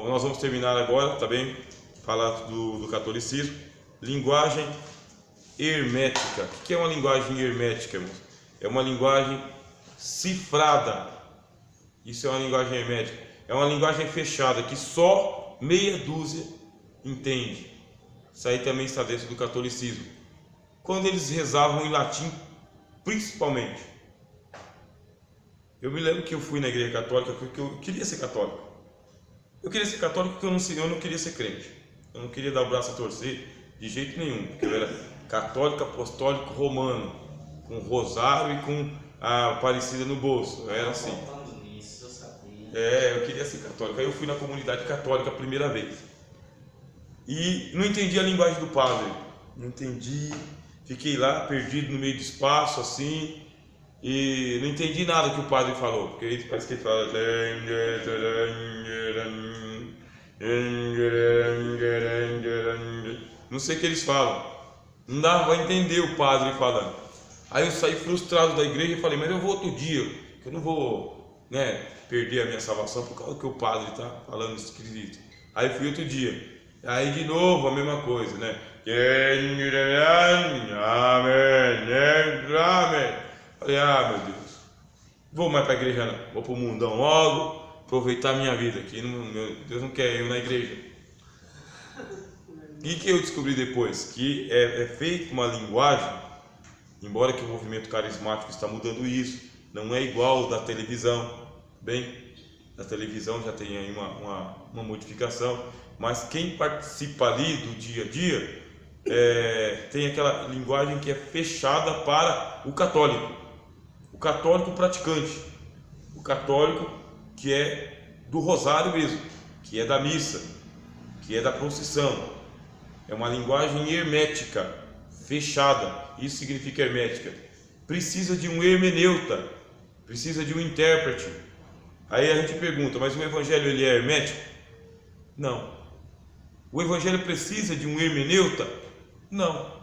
nós vamos terminar agora, tá bem? Falar do catolicismo. Linguagem hermética. O que é uma linguagem hermética, irmãos? É uma linguagem cifrada. Isso é uma linguagem hermética. É uma linguagem fechada que só meia dúzia entende. Isso aí também está dentro do catolicismo. Quando eles rezavam em latim, principalmente. Eu me lembro que eu fui na igreja católica porque eu queria ser católico. Eu queria ser católico porque eu não queria ser crente. Eu não queria dar o braço a torcer de jeito nenhum, porque eu era católico apostólico romano, com rosário e com a Aparecida no bolso. Eu era assim. Eu queria ser católico. Aí eu fui na comunidade católica a primeira vez. E não entendi a linguagem do padre. Não entendi. Fiquei lá perdido no meio do espaço assim. E não entendi nada que o padre falou. Porque parece que ele fala. Não sei o que eles falam. Não dava para entender o padre falando. Aí eu saí frustrado da igreja e falei, mas eu vou outro dia, que eu não vou, perder a minha salvação por causa que o padre está falando esquisito. Aí fui outro dia. Aí de novo a mesma coisa, né? Falei, meu Deus, vou mais para a igreja não, vou para o mundão logo, aproveitar a minha vida, que Deus não quer eu na igreja. E que eu descobri depois? Que é feito uma linguagem, embora que o movimento carismático está mudando isso, não é igual ao da televisão, bem, da televisão já tem aí uma modificação, mas quem participa ali do dia a dia, tem aquela linguagem que é fechada para o católico praticante, o católico que é do rosário mesmo, que é da missa, que é da procissão. É uma linguagem hermética, fechada. Isso significa hermética. Precisa de um hermeneuta, precisa de um intérprete. Aí a gente pergunta, mas o evangelho ele é hermético? Não. O evangelho precisa de um hermeneuta? Não.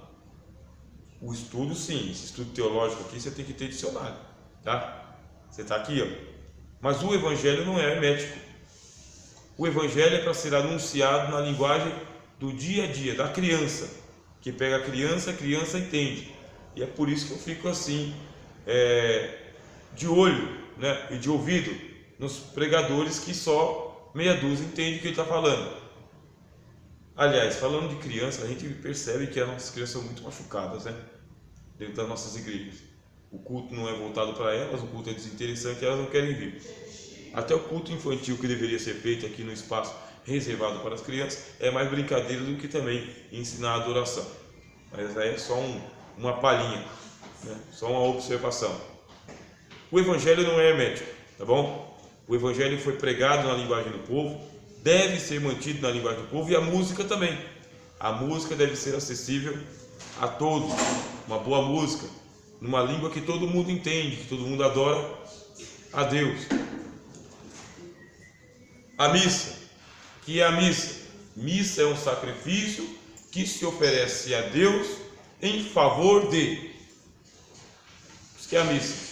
O estudo sim, esse estudo teológico aqui você tem que ter dicionário, tá? Você está aqui, ó. Mas o evangelho não é hermético. O evangelho é para ser anunciado na linguagem do dia a dia, da criança, que pega a criança entende. E é por isso que eu fico assim, de olho, e de ouvido nos pregadores que só meia dúzia entende o que ele está falando. Aliás, falando de criança, a gente percebe que as nossas crianças são muito machucadas, dentro das nossas igrejas. O culto não é voltado para elas, o culto é desinteressante, elas não querem vir. Até o culto infantil que deveria ser feito aqui no espaço reservado para as crianças é mais brincadeira do que também ensinar a adoração. Mas aí é só uma palhinha, só uma observação. O evangelho não é hermético, tá bom? O evangelho foi pregado na linguagem do povo, deve ser mantido na linguagem do povo, e a música também. A música deve ser acessível a todos, uma boa música, numa língua que todo mundo entende, que todo mundo adora a Deus. A missa. Que é a missa? Missa é um sacrifício que se oferece a Deus em favor de. Isso que é a missa.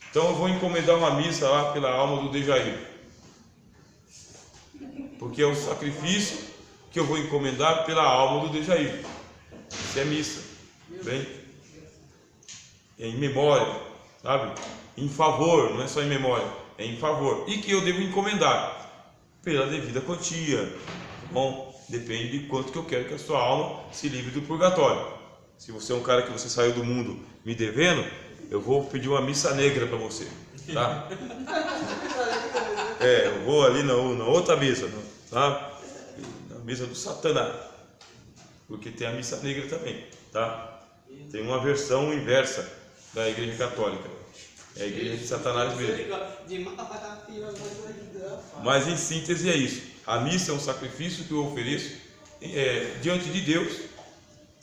Então eu vou encomendar uma missa lá pela alma do Dejair, porque é o sacrifício que eu vou encomendar pela alma do Dejair. Isso é missa, bem? É em memória, sabe? Em favor, não é só em memória, é em favor. E que eu devo encomendar pela devida quantia. Bom, depende de quanto que eu quero que a sua alma se livre do purgatório. Se você é um cara que você saiu do mundo me devendo, eu vou pedir uma missa negra para você, tá? Eu vou ali na outra missa, tá? Na missa do Satanás, porque tem a missa negra também, tá? Tem uma versão inversa da Igreja Católica. É a igreja de Satanás mesmo. Mas em síntese é isso. A missa é um sacrifício que eu ofereço diante de Deus,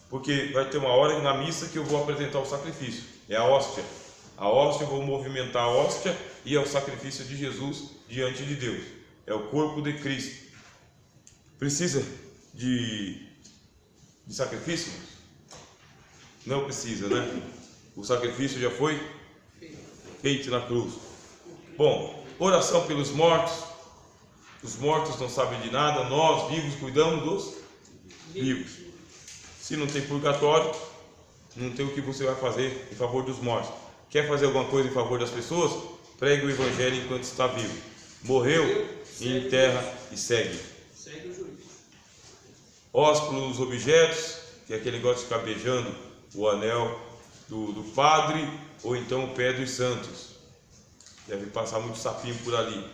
porque vai ter uma hora na missa que eu vou apresentar o sacrifício. É a hóstia. A hóstia, eu vou movimentar a hóstia, e é o sacrifício de Jesus diante de Deus. É o corpo de Cristo. Precisa de sacrifício? Não precisa, né? O sacrifício já foi feito na cruz. Bom, oração pelos mortos. Os mortos não sabem de nada, nós, vivos, cuidamos dos vivos. Se não tem purgatório, não tem o que você vai fazer em favor dos mortos. Quer fazer alguma coisa em favor das pessoas? Pregue o evangelho enquanto está vivo. Morreu, enterra e segue. Segue o juiz. Ósculo dos objetos, que é aquele negócio de ficar beijando o anel do padre, ou então o pé dos santos. Deve passar muito sapinho por ali.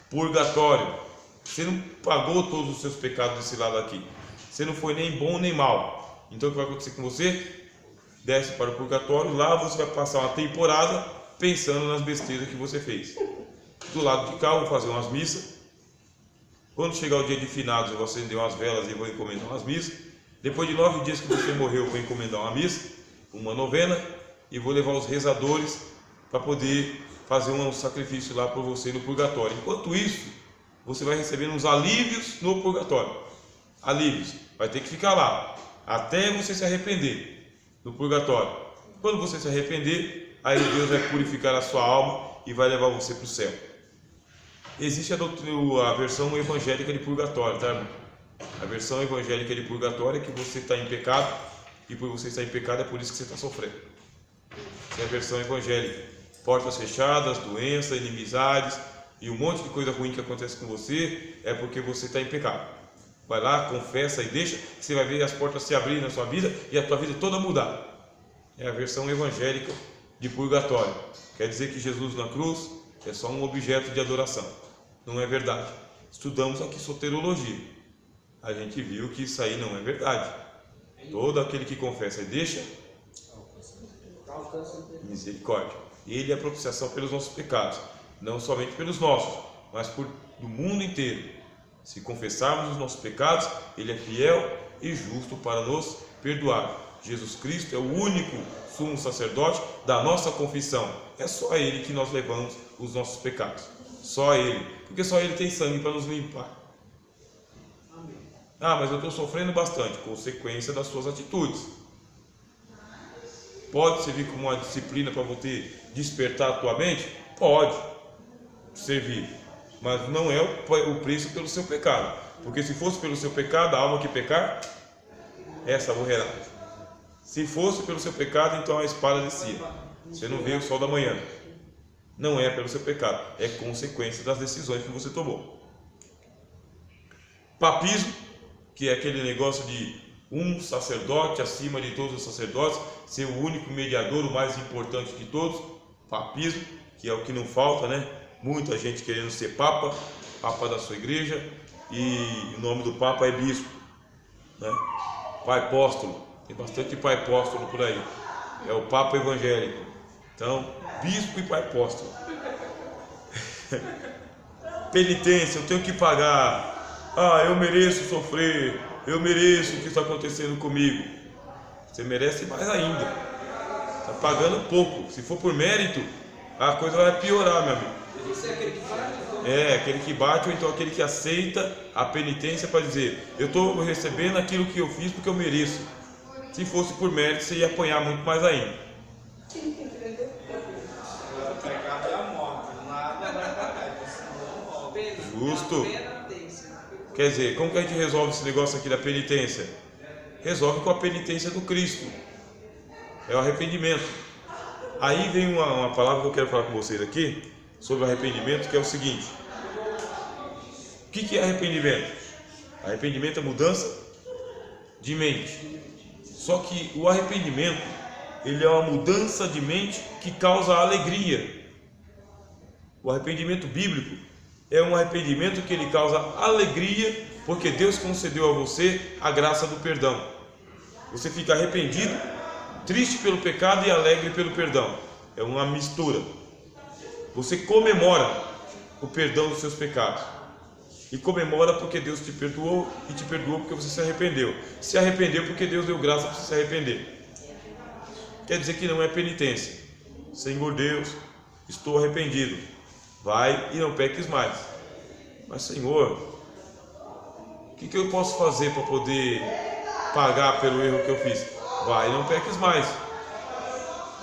Purgatório. Você não pagou todos os seus pecados desse lado aqui. Você não foi nem bom nem mal. Então o que vai acontecer com você? Desce para o purgatório. Lá você vai passar uma temporada pensando nas besteiras que você fez. Do lado de cá eu vou fazer umas missas. Quando chegar o dia de finados eu vou acender umas velas e vou encomendar umas missas. Depois de 9 dias que você morreu eu vou encomendar uma missa, uma novena, e vou levar os rezadores para poder fazer um sacrifício lá por você no purgatório. Enquanto isso, você vai recebendo uns alívios no purgatório. Alívios. Vai ter que ficar lá até você se arrepender no purgatório. Quando você se arrepender, aí Deus vai purificar a sua alma e vai levar você para o céu. Existe a versão evangélica de purgatório, tá, irmão? A versão evangélica de purgatório é que você está em pecado, e por você estar em pecado é por isso que você está sofrendo. Essa é a versão evangélica. Portas fechadas, doença, inimizades e um monte de coisa ruim que acontece com você é porque você está em pecado. Vai lá, confessa e deixa, você vai ver as portas se abrirem na sua vida e a tua vida toda mudar. É a versão evangélica de purgatório. Quer dizer que Jesus na cruz é só um objeto de adoração. Não é verdade. Estudamos aqui soterologia. A gente viu que isso aí não é verdade. Todo aquele que confessa e deixa, misericórdia. Ele é a propiciação pelos nossos pecados, não somente pelos nossos, mas do mundo inteiro. Se confessarmos os nossos pecados, Ele é fiel e justo para nos perdoar. Jesus Cristo é o único sumo sacerdote da nossa confissão. É só a Ele que nós levamos os nossos pecados. Só a Ele, porque só Ele tem sangue para nos limpar. Ah, mas eu estou sofrendo bastante, consequência das suas atitudes. Pode servir como uma disciplina para você despertar a tua mente? Pode servir, mas não é o preço pelo seu pecado, porque se fosse pelo seu pecado, a alma que pecar, essa morrerá. Se fosse pelo seu pecado, então a espada descia. Você não vê o sol da manhã. Não é pelo seu pecado, é consequência das decisões que você tomou. Papismo, que é aquele negócio de um sacerdote acima de todos os sacerdotes, ser o único mediador, o mais importante de todos. Papismo, que é o que não falta, né? Muita gente querendo ser papa, papa da sua igreja, e o nome do papa é bispo, né? Pai apóstolo, tem bastante pai apóstolo por aí, é o papa evangélico. Então, bispo e pai apóstolo. Penitência, eu tenho que pagar. Ah, eu mereço sofrer, eu mereço o que está acontecendo comigo. Você merece mais ainda. Está pagando pouco. Se for por mérito, a coisa vai piorar, meu amigo. Você é aquele que bate? É, aquele que bate, ou então aquele que aceita a penitência para dizer: eu estou recebendo aquilo que eu fiz porque eu mereço. Se fosse por mérito, você ia apanhar muito mais ainda. O pecado é a morte, nada vai pagar, senão Justo. Quer dizer, como que a gente resolve esse negócio aqui da penitência? Resolve com a penitência do Cristo. É o arrependimento. Aí vem uma palavra que eu quero falar com vocês aqui sobre arrependimento, que é o seguinte: o que é arrependimento? Arrependimento é mudança de mente. Só que o arrependimento, ele é uma mudança de mente que causa alegria. O arrependimento bíblico é um arrependimento que ele causa alegria, porque Deus concedeu a você a graça do perdão. Você fica arrependido, triste pelo pecado e alegre pelo perdão. É uma mistura. Você comemora o perdão dos seus pecados. E comemora porque Deus te perdoou, e te perdoou porque você se arrependeu. Se arrependeu porque Deus deu graça para você se arrepender. Quer dizer que não é penitência. Senhor Deus, estou arrependido. Vai e não peques mais. Mas Senhor, o que eu posso fazer para poder pagar pelo erro que eu fiz? Vai e não peques mais.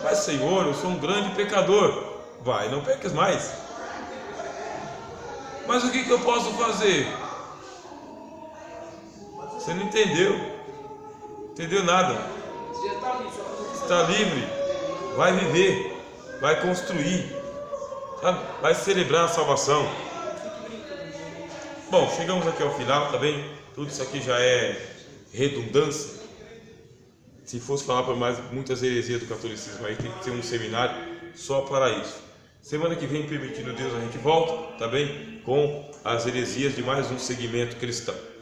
Mas Senhor, eu sou um grande pecador. Vai e não peques mais. Mas o que eu posso fazer? Você não entendeu. Entendeu nada. Você já está ali, só para você Está livre. Vai viver. Vai construir. Sabe? Vai celebrar a salvação. Bom, chegamos aqui ao final, tá bem? Tudo isso aqui já é redundância. Se fosse falar para mais muitas heresias do catolicismo, aí tem que ter um seminário só para isso. Semana que vem, permitindo Deus, a gente volta, tá bem? Com as heresias de mais um segmento cristão.